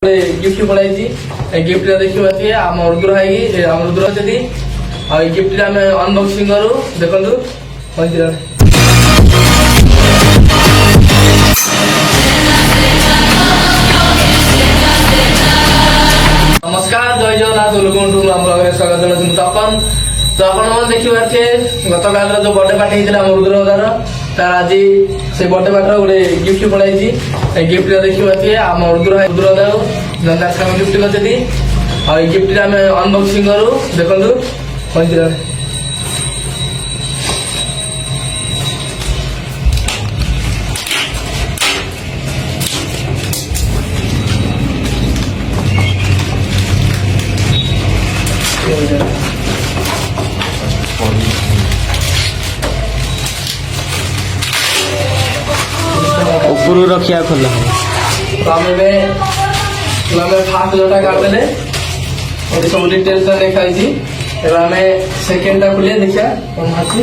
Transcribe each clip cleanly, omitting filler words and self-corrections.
Gift पड़ाई gift देखिए आम रुद्र भाई आम रुद्र अच्छी गिफ्ट आम अनबक्सिंग करूँ देखु नमस्कार जय जगन्नाथ लोक स्वागत जनाऊँ तपन तो आप देखिए गत काल जो बर्थडे पार्टी होता है रुद्र दार तार आज से बर्थडे पार्टी गोटे गिफ्ट पड़ाई गिफ्ट देखिए आम रुद्र दार जनता सामने गिफ्ट कर गिफ्ट आम अनबक्सिंग करूँ देखु ऊपर रखिया खोला तो आम फास्ट जोटा करदे सब डिटेल्स देखाई आम सेकेंड खोलिए देखिए कौन अच्छी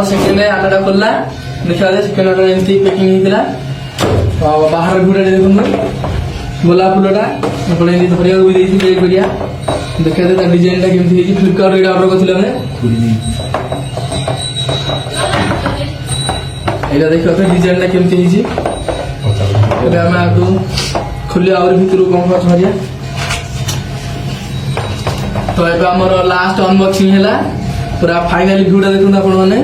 सेकेंड आटा खोलला देखा सेकेंड आटा एमती पैकिंग होता बाहर घूरा देखो गोलाप फुलटा धरिया भी पैक करिया देखा डिजाइन टा केमती फ्लिपकार्ट ऑर्डर कर देखा डिजाइन टा केमती आम आगे खोलिया आहुरी भितर कौन कौन धरिया तो ये आम लास्ट अनबॉक्सिंग है पूरा फाइनल व्यूटा देखो आपण मैंने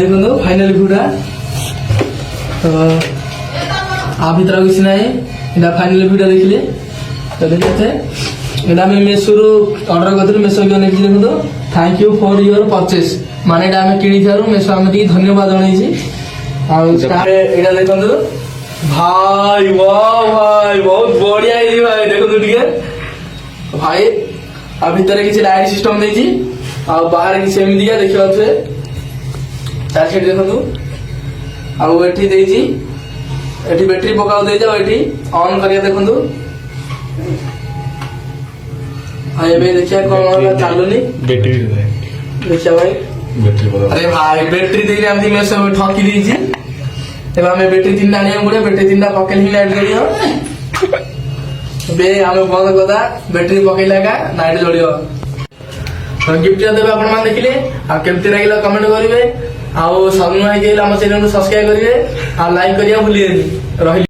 देखो फाइनल व्यूटा तो आ भीतर किसी ना फाइनल व्यूटा देखिले तो देखते आम मेसो ऑर्डर कर मेसो देखो thank you for your purchase माने आम किणी मेसो आम धन्यवाद जन देखो भाई वाह भाई बहुत बढ़िया भाई देखो भाई आ भीतर किसी लाइट सिस्टम देछि आ बाहर किसी एमि देखिए चार साइड देखो आ एठी देछि एठी बैटरी पकाओ दे जाओ एठी ऑन करिया देखो आ एबे देखिया कोन चालुनी बैटरी देखिया भाई बैटरी अरे भाई बैटरी देले हम में सब ठकी देछि एबे हमें बैटरी तीन आनिया पड़े बैटरी तीन पकेल ही लाइट जलियो बे हमें बंद कदा बैटरी पकेला का लाइट जलियो तो गिफ्ट देबे आपण मान देखिले आ केमती लागिला कमेंट करिवे आ सब्सक्राइब करिवे आ लाइक करिया भूलिएनी रही।